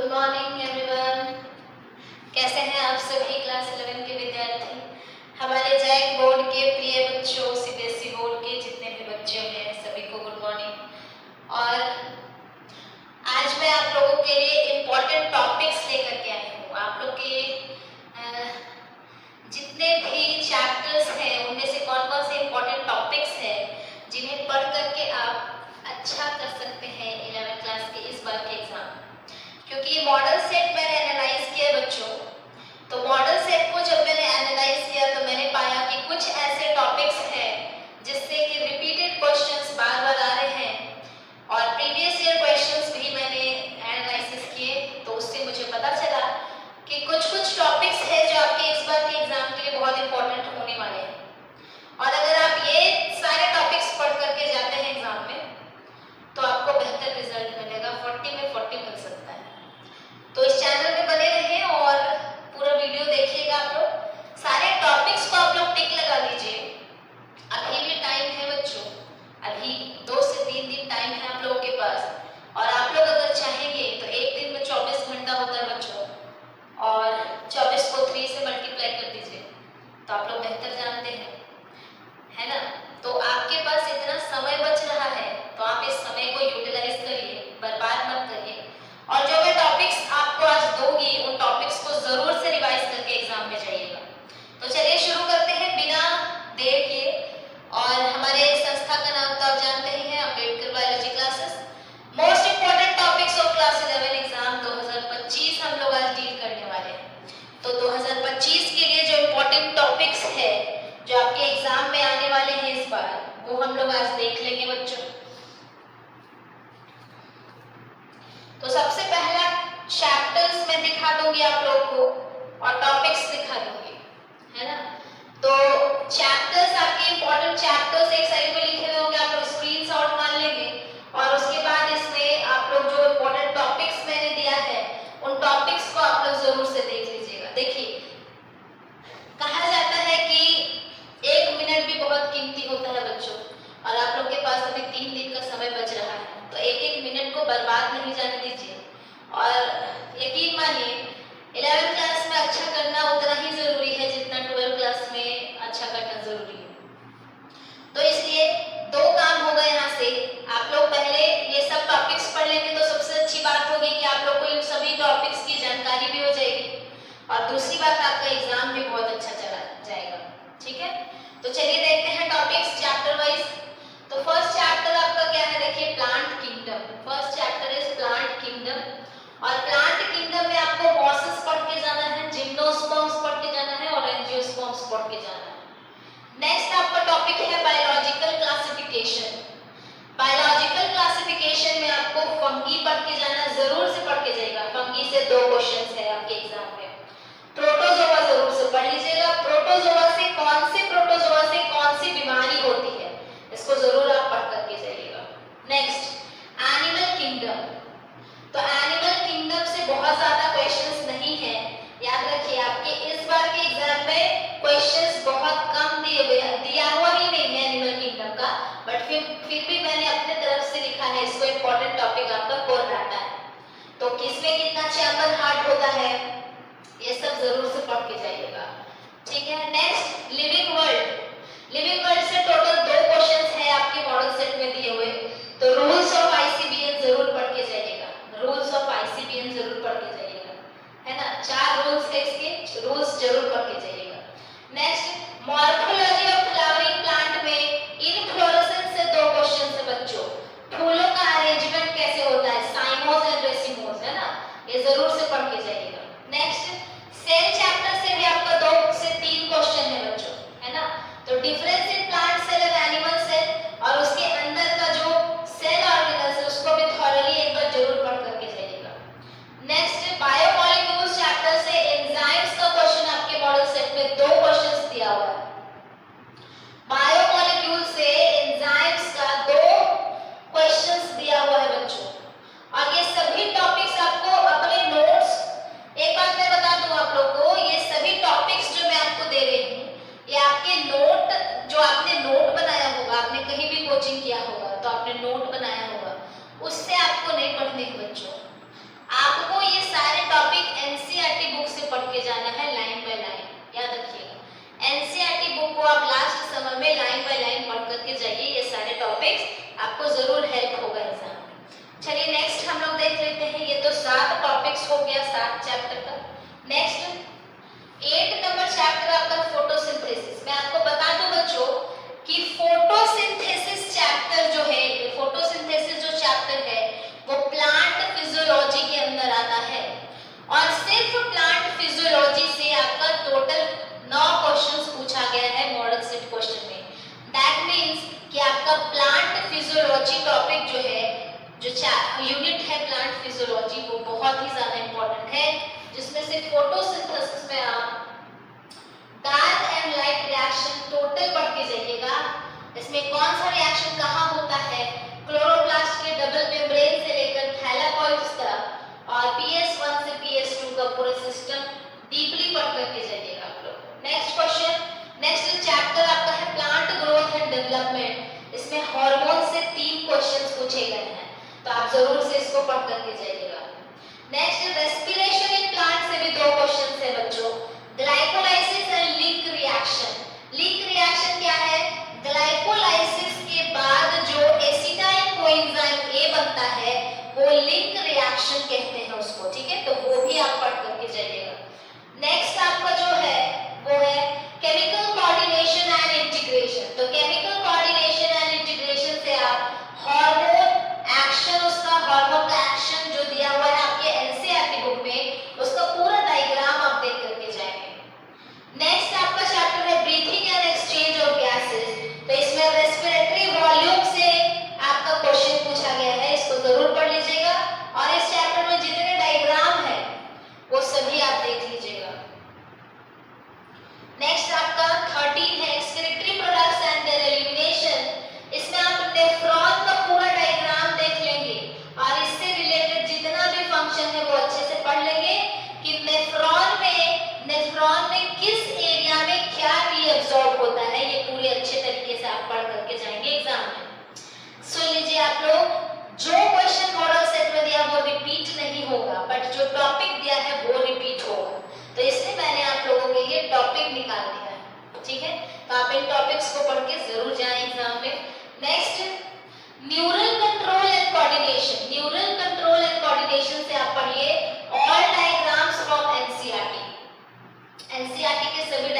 Good morning everyone. कैसे हैं आप सभी क्लास 11 के विद्यार्थी। हमारे जैक बोर्ड के प्रिय बच्चों, सीबीएसई बोर्ड के जितने भी बच्चे हैं सभी को गुड मॉर्निंग। और आज मैं आप लोगों के लिए इम्पोर्टेंट टॉपिक्स लेकर के आई हूँ। आप लोग के जितने भी चैप्टर्स हैं उनमें से कौन कौन से इम्पोर्टेंट टॉपिक्स हैं जिन्हें पढ़ करके आप अच्छा कर सकते हैं 11th क्लास के इस बार के एग्जाम। क्योंकि मॉडल सेट मैंने एनालाइज किया बच्चों, तो मॉडल सेट को जब मैंने एनालाइज किया तो मैंने पाया कि कुछ ऐसे टॉपिक्स हैं जिससे कि रिपीटेड क्वेश्चंस बार बार आ रहे हैं और प्रीवियस ईयर क्वेश्चंस भी मैंने एनालाइसिस किए, तो उससे मुझे पता चला कि कुछ टॉपिक्स हैं जो आपके इस बार के एग्जाम के लिए बहुत इंपॉर्टेंट होने वाले हैं। और अगर आप ये सारे टॉपिक्स पढ़ करके जाते हैं एग्जाम में तो आपको बेहतर रिजल्ट मिलेगा, 40 में 40 मिल सकता है। तो इस चैनल में बने रहें और पूरा वीडियो देखिएगा। आप लोग सारे टॉपिक्स को आप लोग टिक लगा लीजिए। अभी भी टाइम है बच्चों, अभी 2 से 3 दिन टाइम है आप लोगों के पास। और आप लोग अगर चाहेंगे तो एक दिन में 24 घंटा होता है बच्चों, और 24 को 3 से मल्टीप्लाई कर दीजिए तो आप लोग बेहतर जानते हैं, है ना। तो आपके पास इतना समय बच रहा है तो आप इस समय को यूटिलाइज करिए, बर्बाद मत करिए। और जो मैं टॉपिक्स आपको आज दूंगी उन टॉपिक्स को जरूर से रिवाइज करके एग्जाम में जाइएगा। तो चलिए शुरू करते हैं बिना देर किए। और हमारे संस्था का नाम तो आप जानते ही हैं, Ambedkar biology classes. Most important topics of class 11 exam 2025 हम लोग आज डील करने वाले हैं। तो 2025 के लिए जो इम्पोर्टेंट टॉपिक्स है जो आपके एग्जाम में आने वाले हैं इस बार, वो हम लोग आज देख लेंगे बच्चों। तो सबसे पहला चैप्टर्स मैं दिखा दूंगी आप लोग को और टॉपिक्स दिखा दूंगी, है ना। तो चैप्टर्स आपके इंपॉर्टेंट चैप्टर्स एक साइड में लिखे हुए होंगे, आप लोग स्क्रीनशॉट मार लेंगे और उसके बाद इसमें आप लोग जो इंपॉर्टेंट टॉपिक्स मैंने दिया है उन टॉपिक्स को आप लोग जरूर से देख लीजिएगा। देखिए, कहा जाता है कि 1 मिनट भी बहुत कीमती होता है बच्चों, और आप लोग के पास अभी 3 दिन का समय बच रहा है, तो एक मिनट को बर्बाद नहीं जाने दीजिए। और यकीन मानिए 11th क्लास में अच्छा करना उतना ही जरूरी है जितना 12th क्लास में अच्छा करना जरूरी है। तो इसलिए 2 काम होगा यहाँ से। आप लोग पहले ये सब टॉपिक्स पढ़ लेंगे तो सबसे अच्छी बात होगी कि आप लोग को इन सभी टॉपिक्स की जानकारी भी हो जाएगी, और दूसरी बात आपका एग्जाम भी बहुत अच्छा चला जाएगा। ठीक है, तो चलिए देखते हैं टॉपिक्स चैप्टर वाइज। तो फर्स्ट चैप्टर आपका क्या है, देखिए plant kingdom. First chapter is plant kingdom, और प्लांट किंगडम में आपको मॉसेस पढ़ के जाना है, जिम्नोस्पर्म्स पढ़ के जाना है और एंजियोस्पर्म्स पढ़ के जाना है। नेक्स्ट आपका टॉपिक है बायोलॉजिकल क्लासिफिकेशन। बायोलॉजिकल क्लासिफिकेशन में आपको फंगी पढ़ के जाना, जरूर से पढ़ के जाएगा। फंगी से 2 क्वेश्चंस है आपके एग्जाम में। प्रोटोजोआ जरूर से पढ़ लीजिएगा। प्रोटोजोआ से कौन सी बीमारी होती है, इसको जरूर आप पढ़ करके जाइएगा। Next animal kingdom. तो एनिमल किंगडम से बहुत ज्यादा क्वेश्चंस नहीं है, याद रखिए। आपके इस बार के एग्जाम में क्वेश्चंस बहुत कम दिया हुआ ही नहीं है एनिमल किंगडम का, बट फिर भी मैंने अपने तरफ से लिखा है इसको इंपॉर्टेंट टॉपिक आपका कोर डाटा है। तो किसमें कितना चैम्बर हार्ट होता है ये सब जरूर से पढ़ के जाइएगा। ठीक है, next living world. Living world से टोटल 2 क्वेश्चंस है आपके मॉडल सेट में दिए हुए, तो रूल्स ऑफ आईसीबीएन जरूर पढ़ के जाइएगा। रूल्स ऑफ आईसीबीएन जरूर पढ़ के जाइएगा, है ना। 4 रूल्स है इसके, रूल्स जरूर पढ़ के जाइएगा। Next morphology of flowering plant में इनफ्लोरेसेंस से 2 क्वेश्चंस है बच्चों। फूलों का अरेंजमेंट कैसे होता है, साइमोस एंड रेसिमोस, है ना, ये जरूर से पढ़ के जाइएगा। नेक्स्ट सेल चैप्टर से भी आपका 2 से 3 क्वेश्चन है बच्चों, है ना। तो difference in plant cell and animal cell, और उसके अंदर का जो सेल ऑर्गेनल्स है उसको भी थॉरली एक बार जरूर पढ़ करके जाइएगा। नेक्स्ट बायोमॉलिक्यूल्स चैप्टर से एंजाइम्स का क्वेश्चन आपके मॉडल सेट में 2 क्वेश्चंस दिया हुआ है। बायोमॉलिक्यूल से एंजाइम्स का 2 क्वेश्चंस दिया हुआ है बच्चों, और ये सभी टॉपिक्स आपको अपने नोट्स, एक बात मैं बता दूं आप लोग को, ये सभी टॉपिक्स जो मैं आपको दे रही हूँ ये आपके नोट जो नेक्स्ट 8 नंबर चैप्टर आपका फोटोसिंथेसिस। मैं आपको बता दूं बच्चों कि फोटोसिंथेसिस चैप्टर जो है, फोटोसिंथेसिस जो चैप्टर है वो प्लांट फिजियोलॉजी के अंदर आता है और सिर्फ प्लांट फिजियोलॉजी से आपका टोटल 9 क्वेश्चंस पूछा गया है मॉडल सेट क्वेश्चन में। दैट मींस कि आपका प्लांट फिजियोलॉजी टॉपिक जो है, जो यूनिट है प्लांट फिजियोलॉजी, वो बहुत ही ज्यादा इंपॉर्टेंट है, जिसमें से फोटोसिंथेसिस में आप dark and light reaction total पढ़ के जाइएगा। इसमें कौन सा रिएक्शन कहाँ होता है, क्लोरोप्लास्ट के डबल मेम्ब्रेन से लेकर थैलाकोइड्स तक और PS1 से PS2 का पूरा सिस्टम डीपली पढ़ करके जाइएगा आप लोग। नेक्स्ट क्वेश्चन, नेक्स्ट चैप्टर आपका है प्लांट ग्रोथ एंड डेवलपमेंट। इसमें हार्मोन से 3 क्वेश्चंस पूछे गए हैं, तो आप जरूर से इसको पढ़ करके जाइएगा। नेक्स्ट रेस्पिरेशन इन प्लांट से भी 2 क्वेश्चंस है बच्चों, glycolysis and link reaction. Link reaction क्या है, ग्लाइकोलाइसिस के बाद जो एसिटाइल कोएंजाइम A बनता है वो लिंक रिएक्शन कहते हैं उसको, ठीक है, तो वो भी आप पढ़ करके जाइएगा। नेक्स्ट आपका जो है वो है केमिकल कोऑर्डिनेशन एंड इंटीग्रेशन। तो केमिकल कोऑर्डिनेशन एंड इंटीग्रेशन से आप हार्मोन एक्शन, उसका हार्मोन का एक्शन जो दिया हुआ है आपके एनसीईआरटी बुक में, उसका पूरा डायग्राम आप देख करके जाएंगे। नेक्स्ट आपका चैप्टर है breathing and exchange of gases. तो इसमें रेस्पिरेटरी वॉल्यूम से आपका क्वेश्चन पूछा गया है, इसको जरूर पढ़ लीजिएगा और इस चैप्टर में जितने डायग्राम है वो सभी आप देख लीजिएगा। नेक्स्ट आपका 13 है excretory products and there elimination. इसमें आप नेफ्रॉन का पूरा डायग्राम देख लेंगे और इससे रिलेटेड जितना भी फंक्शन है वो अच्छे से पढ़ लेंगे कि नेफ्रॉन में किस एरिया में क्या रीअब्सॉर्ब होता है, ये पूरे अच्छे तरीके से आप पढ़ करके जाएंगे एग्जाम में। सुन लीजिए आप लोग, जो क्वेश्चन मॉडल सेट में दिया वो रिपीट नहीं होगा, बट जो टॉपिक दिया है वो रिपीट होगा, तो इसलिए मैंने आप लोगों के लिए टॉपिक निकाल दिया है, ठीक है, तो आप इन टॉपिक्स को पढ़ के जरूर जाएं एग्जाम में। Next neural control and coordination. Neural control and coordination से आप पढ़िए all diagrams from NCERT. NCERT के सभी